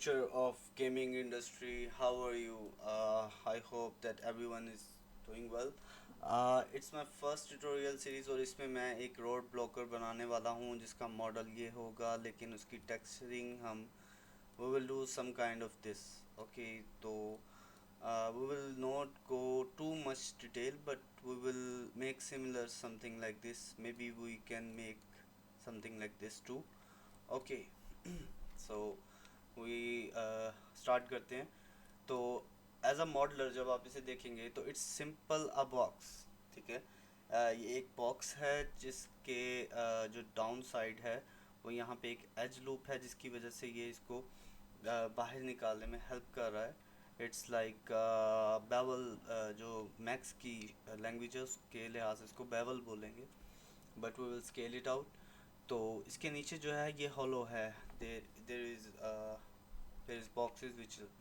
future of gaming industry. How are you? I hope that everyone is doing well. It's my first tutorial series और इसमें मैं एक road blocker बनाने वाला हूँ जिसका मॉडल ये होगा, लेकिन उसकी टेक्सचरिंग हम we will do some kind of this. Okay, तो we will not go too much detail, but we will make similar something like this. Maybe we can make something like this too. Okay, so we start करते हैं। तो as a modeller जब आप इसे देखेंगे तो it's simple a box. ठीक है, ये एक बॉक्स है जिसके जो डाउन साइड है वो यहाँ पे एक एज लूप है जिसकी वजह से ये इसको बाहर निकालने में हेल्प कर रहा है। इट्स लाइक बेवल, जो मैक्स की लैंग्वेजेस के लिहाज से इसको बेवल बोलेंगे, but we will scale it out. तो इसके नीचे जो है ये हॉलो है। There is boxes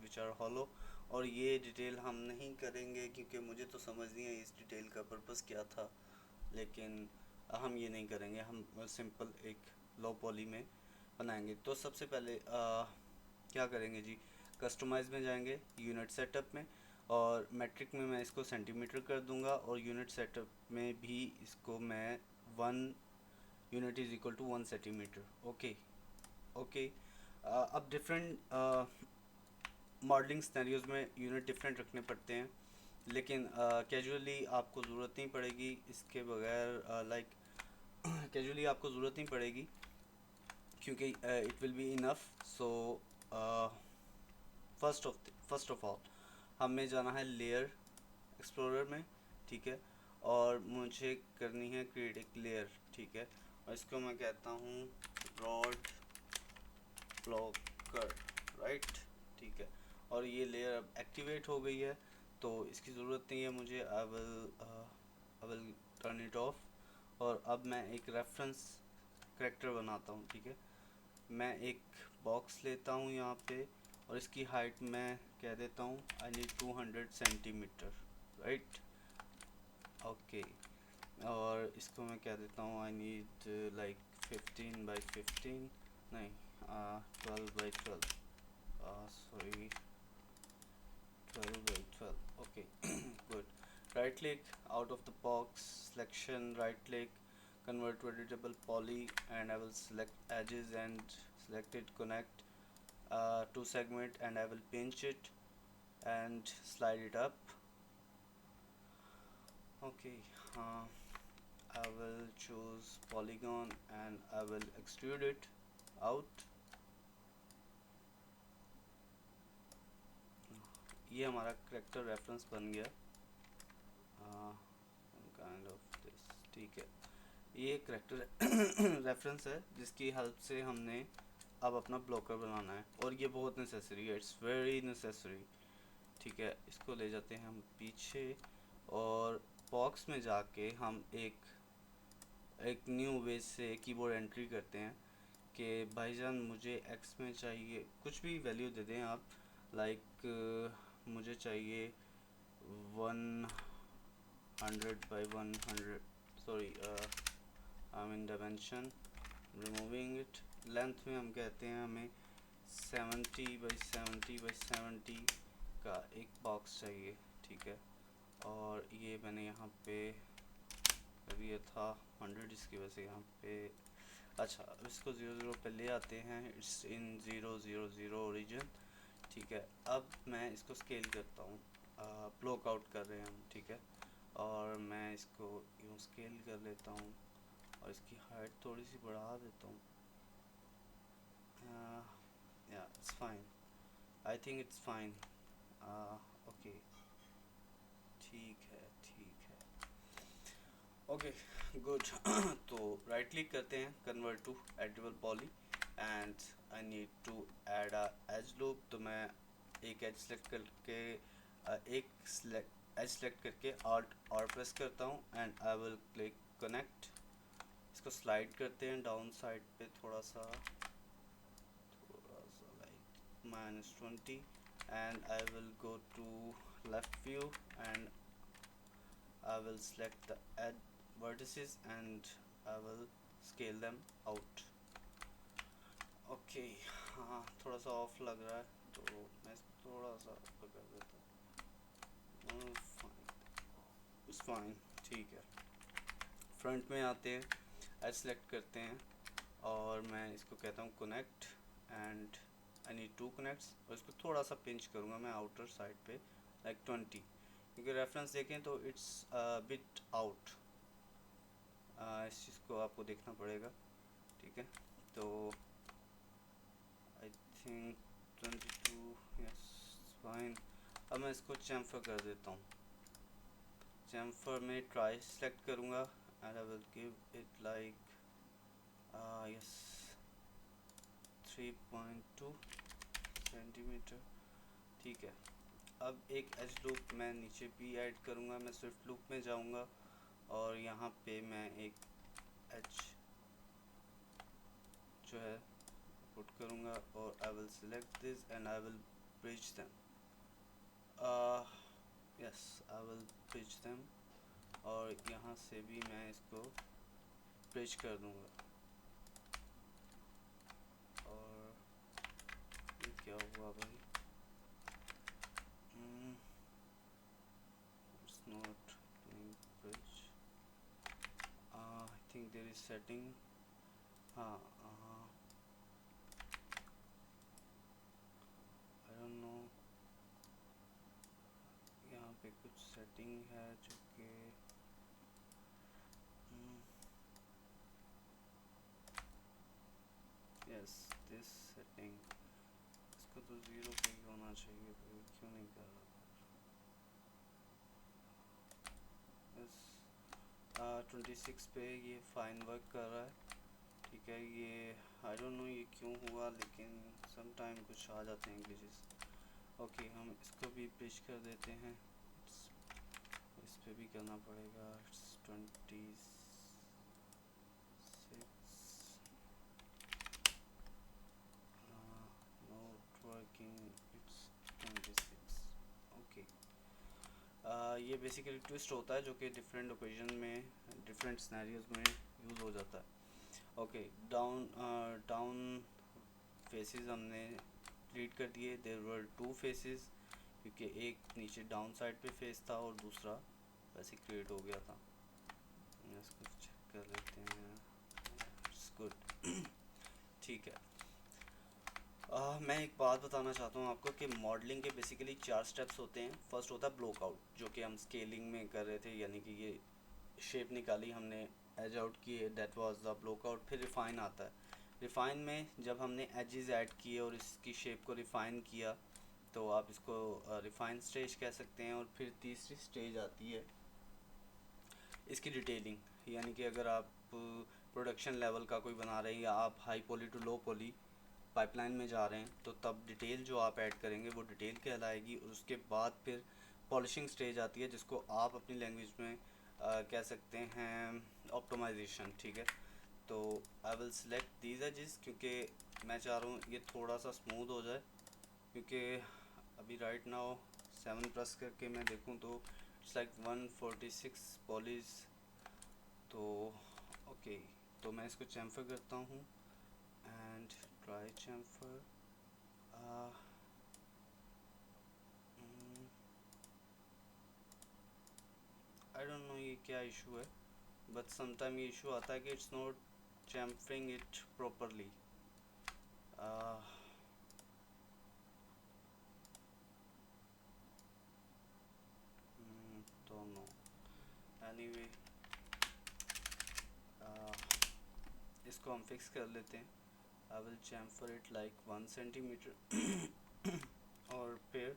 which are hollow. और ये डिटेल हम नहीं करेंगे क्योंकि मुझे तो समझ नहीं है इस डिटेल का पर्पस क्या था, लेकिन हम ये नहीं करेंगे। हम सिंपल एक लो पॉली में बनाएंगे। तो सबसे पहले क्या करेंगे जी, कस्टमाइज में जाएंगे, यूनिट सेटअप में, और मेट्रिक में मैं इसको सेंटीमीटर कर दूंगा, और यूनिट सेटअप में भी इसको मैं 1 unit is equal to 1 centimetre. Okay okay. अब डिफरेंट मॉडलिंग स्नैरियोज़ में यूनिट डिफरेंट रखने पड़ते हैं, लेकिन कैजुअली आपको ज़रूरत नहीं पड़ेगी इसके बगैर। लाइक कैजुअली आपको ज़रूरत नहीं पड़ेगी क्योंकि it will be enough. So first of all हमें जाना है लेयर एक्सप्लोरर में। ठीक है, और मुझे करनी है क्रिएट एक लेयर। ठीक है, और इसको मैं कहता हूँ रॉड ब्लॉकर, राइट। ठीक है, और ये लेयर अब एक्टिवेट हो गई है तो इसकी ज़रूरत नहीं है मुझे। I will turn it of. और अब मैं एक रेफरेंस करेक्टर बनाता हूँ। ठीक है, मैं एक बॉक्स लेता हूँ यहाँ पे, और इसकी हाइट मैं कह देता हूँ I need 200 centimetre, right. Okay, और इसको मैं कह देता हूँ आई नीड लाइक 15 बाई 15, नहीं 12 by 12, sorry 12 by 12। Okay good. right click out of the box selection, right click, convert to editable poly, and I will select edges and select it connect to segment, and I will pinch it and slide it up. Okay, I will choose polygon and I will extrude it out. ये हमारा character reference बन गया, kind of this. ठीक है, ये character reference है जिसकी help से हमने अब अपना ब्लॉकर बनाना है, और ये बहुत नेसेसरी है, इट्स वेरी नेसेसरी। ठीक है, इसको ले जाते हैं हम पीछे, और बॉक्स में जाके हम एक न्यू वे से कीबोर्ड एंट्री करते हैं कि भाईजान मुझे एक्स में चाहिए, कुछ भी वैल्यू दे दें आप। लाइक मुझे चाहिए 100 by 100, sorry I mean dimension, removing it. Length में हम कहते हैं हमें 70 बाई 70 का एक बॉक्स चाहिए। ठीक है, और ये मैंने यहाँ पे अभी ये था 100, इसकी वजह से यहाँ पे अच्छा, अब इसको 00 पे ले आते हैं। It's in 000 origin. ठीक है, अब मैं इसको स्केल करता हूँ, ब्लॉक आउट कर रहे हैं हम। ठीक है, और मैं इसको यूँ स्केल कर लेता हूँ, और इसकी हाइट थोड़ी सी बढ़ा देता हूँ। या it's fine, I think it's fine. Okay, ठीक है ठीक है, ओके गुड। तो राइट क्लिक करते हैं, convert to editable poly, and I need to add a edge loop. तो मैं एक एज सेलेक्ट करके एक एज सेलेक्ट करके आल्ट और प्रेस करता हूँ, and I will click connect. इसको स्लाइड करते हैं डाउन साइड पे थोड़ा सा like -20, and I will go to left view, and I will select the add vertices, and I will scale them out. Okay, हाँ थोड़ा सा ऑफ लग रहा है, तो मैं थोड़ा सा ऊपर कर देता हूँ। इट्स फाइन, ठीक है। फ्रंट में आते हैं, एज सेलेक्ट करते हैं और मैं इसको कहता हूँ connect and I need to connects, और इसको थोड़ा सा पिंच करूँगा मैं आउटर साइड पे लाइक 20, क्योंकि रेफरेंस देखें तो इट्स बिट आउट। इस चीज़ को आपको देखना पड़ेगा, ठीक है। तो आई थिंक 22, यस फाइन। अब मैं इसको चैम्फर कर देता हूँ। चैम्फर में ट्राई सेलेक्ट करूँगा and I will give it like yes 3.2 centimetre, ठीक है। अब एक एज लूप मैं नीचे भी ऐड करूँगा, मैं स्विफ्ट लूप में जाऊँगा और यहाँ पे मैं एक एज जो है पुट करूँगा और I will select this and I will bridge them, yes I will bridge them, और यहाँ से भी मैं इसको ब्रिज कर दूँगा। और ये क्या हुआ भाई, it's not doing bridge, I think there is setting, हाँ I don't know, यहाँ पे कुछ सेटिंग है जो कि यस दिस सेटिंग, इसको तो 0 पे ही होना चाहिए, तो क्यों नहीं कर रहा। यस 26 पे ये फाइन वर्क कर रहा है, ठीक है। ये आई डोंट नो ये क्यों हुआ, लेकिन सम टाइम कुछ आ जाते हैं ग्लिचेस। ओके हम इसको भी ब्रिज कर देते हैं, इस पे भी करना पड़ेगा। It's 26, not working, it's 26, okay. ये बेसिकली ट्विस्ट होता है जो कि डिफरेंट ओकेजन में डिफरेंट सिनेरियोज में यूज़ हो जाता है। ओके डाउन फेसेस हमने डिलीट कर दिए, देयर वर 2 फेसेस, क्योंकि एक नीचे डाउन साइड पे फेस था और दूसरा वैसे क्रिएट हो गया था। इसको चेक कर लेते हैं, इट्स गुड ठीक है। मैं एक बात बताना चाहता हूँ आपको कि मॉडलिंग के बेसिकली 4 स्टेप्स होते हैं। फर्स्ट होता है ब्लॉकआउट, जो कि हम स्केलिंग में कर रहे थे, यानी कि ये शेप निकाली हमने, एज आउट किए, दैट वाज द ब्लॉकआउट। फिर रिफाइन आता है, रिफाइन में जब हमने एजेस ऐड किए और इसकी शेप को रिफाइन किया तो आप इसको रिफाइन स्टेज कह सकते हैं। और फिर तीसरी स्टेज आती है इसकी डिटेलिंग, यानी कि अगर आप प्रोडक्शन लेवल का कोई बना रहे हैं या आप high poly to low poly pipeline में जा रहे हैं, तो तब डिटेल जो आप ऐड करेंगे वो डिटेल कहलाएगी। और उसके बाद फिर पॉलिशिंग स्टेज आती है, जिसको आप अपनी लैंग्वेज में कह सकते हैं ऑप्टिमाइजेशन, ठीक है। तो I will select these edges, क्योंकि मैं चाह रहा हूँ ये थोड़ा सा स्मूथ हो जाए, क्योंकि अभी राइट नाउ 7 प्लस करके मैं देखूँ तो इट्स लाइक 146 पॉलीज। तो ओके, तो मैं इसको चैम्फर करता हूँ and try chamfer. I don't know ये क्या इशू है, बट समटाइम ये इशू आता है कि it's not chamfering it properly. तो नो एनीवे, इसको हम फिक्स कर लेते हैं। I will chamfer it like 1 centimetre और फिर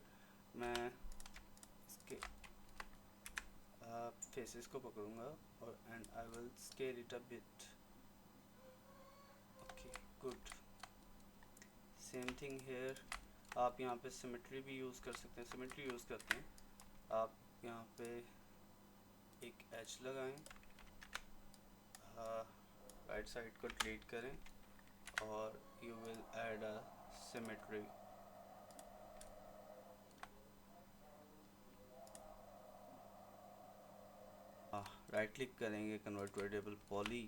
मैं इसके फेसेस को पकड़ूंगा और and I will scale it a bit. Okay good, same thing here. आप यहाँ पे सिमेट्री भी यूज़ कर सकते हैं, सिमेट्री यूज़ करते हैं आप यहाँ पे एक एच लगाएं, राइट साइड को डिलीट करें और you will add a symmetry. Right click करेंगे, convert to editable poly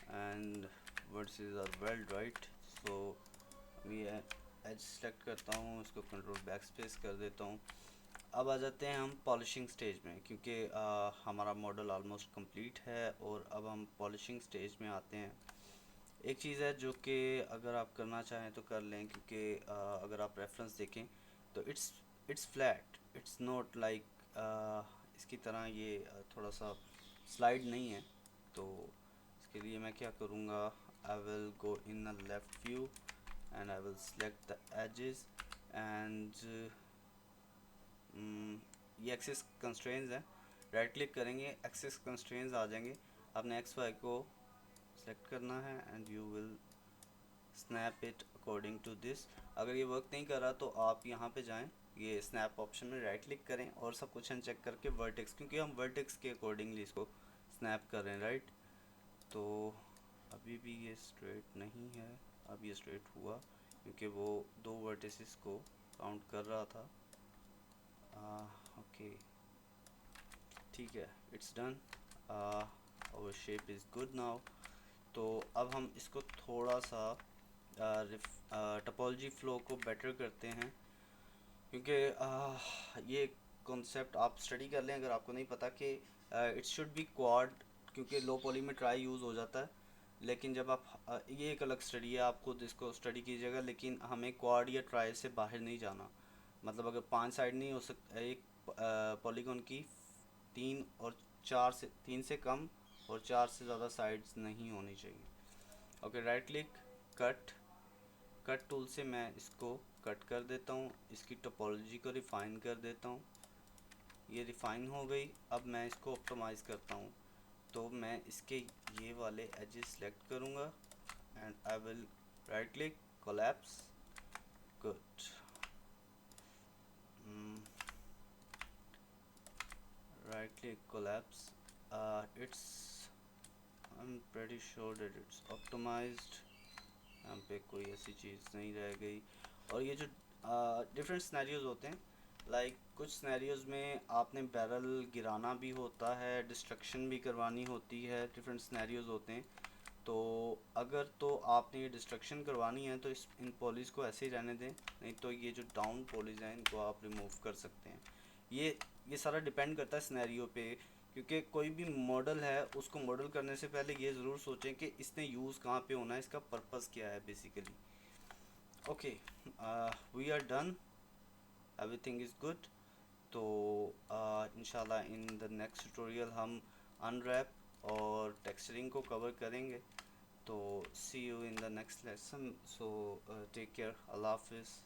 and vertices are weld, right? So we edge select करता हूँ, इसको कंट्रोल बैक स्पेस कर देता हूँ। अब आ जाते हैं हम पॉलिशिंग स्टेज में, क्योंकि हमारा मॉडल ऑलमोस्ट कंप्लीट है और अब हम पॉलिशिंग स्टेज में आते हैं। एक चीज़ है जो कि अगर आप करना चाहें तो कर लें, क्योंकि अगर आप रेफरेंस देखें तो it's flat, it's not like इसकी तरह ये थोड़ा सा स्लाइड नहीं है। तो इसके लिए मैं क्या करूँगा, I will go in a left view and I will select the edges एंड ये एक्सेस कंस्ट्रेंट्स हैं। राइट क्लिक करेंगे, एक्सेस कंस्ट्रेंट्स आ जाएंगे। आपने एक्स वाई को सेलेक्ट करना है and you will snap it according to this. अगर ये वर्क नहीं कर रहा तो आप यहाँ पे जाएं, ये स्नैप ऑप्शन में राइट क्लिक करें और सब कुछ अनचेक करके वर्टेक्स, क्योंकि हम वर्टेक्स के अकॉर्डिंगली इसको स्नैप कर रहे हैं, राइट। तो अभी भी ये स्ट्रेट नहीं है, अब ये स्ट्रेट हुआ क्योंकि वो दो वर्टिसेस को काउंट कर रहा था। ओके, ठीक है, it's done, our shape is good now. तो अब हम इसको थोड़ा सा टपोलॉजी फ्लो को बेटर करते हैं, क्योंकि ये कॉन्सेप्ट आप स्टडी कर लें अगर आपको नहीं पता कि इट शुड बी क्वाड, क्योंकि लो पॉली में ट्राई यूज़ हो जाता है। लेकिन जब आप ये एक अलग स्टडी है, आप खुद इसको स्टडी कीजिएगा, लेकिन हमें क्वाड या ट्राई से बाहर नहीं जाना। मतलब अगर 5 साइड नहीं हो सकता एक पॉलीगॉन की, 3 और 4 से 3 से कम और 4 से ज़्यादा साइड्स नहीं होनी चाहिए। Okay, right click, cut, cut tool से मैं इसको कट कर देता हूँ, इसकी टोपोलॉजी को रिफ़ाइन कर देता हूँ। ये रिफ़ाइन हो गई। अब मैं इसको ऑप्टिमाइज़ करता हूँ, तो मैं इसके ये वाले एजेस सेलेक्ट करूँगा and I will right click, collapse, good, right click, collapse, it's, I am pretty sure that it's optimised. यहाँ पे कोई ऐसी चीज़ नहीं रह गई। और ये जो डिफरेंट सिनेरियोज होते हैं, लाइक कुछ सिनेरियोज में आपने बैरल गिराना भी होता है, डिस्ट्रक्शन भी करवानी होती है, डिफरेंट सिनेरियोज होते हैं। तो अगर तो आपने ये डिस्ट्रक्शन करवानी है तो इस इन पॉलीज को ऐसे ही रहने दें, नहीं तो ये जो डाउन पॉलीज हैं इनको आप रिमूव कर सकते हैं। ये सारा डिपेंड करता है सिनेरियो पे, क्योंकि कोई भी मॉडल है उसको मॉडल करने से पहले ये ज़रूर सोचें कि इसने यूज़ कहाँ पे होना है, इसका पर्पस क्या है basically. Okay, we are done, everything is good. तो इंशाल्लाह इन द नेक्स्ट ट्यूटोरियल हम अनरैप और टेक्सचरिंग को कवर करेंगे। तो see you in the next lesson, so take care, अल्लाह हाफिज़।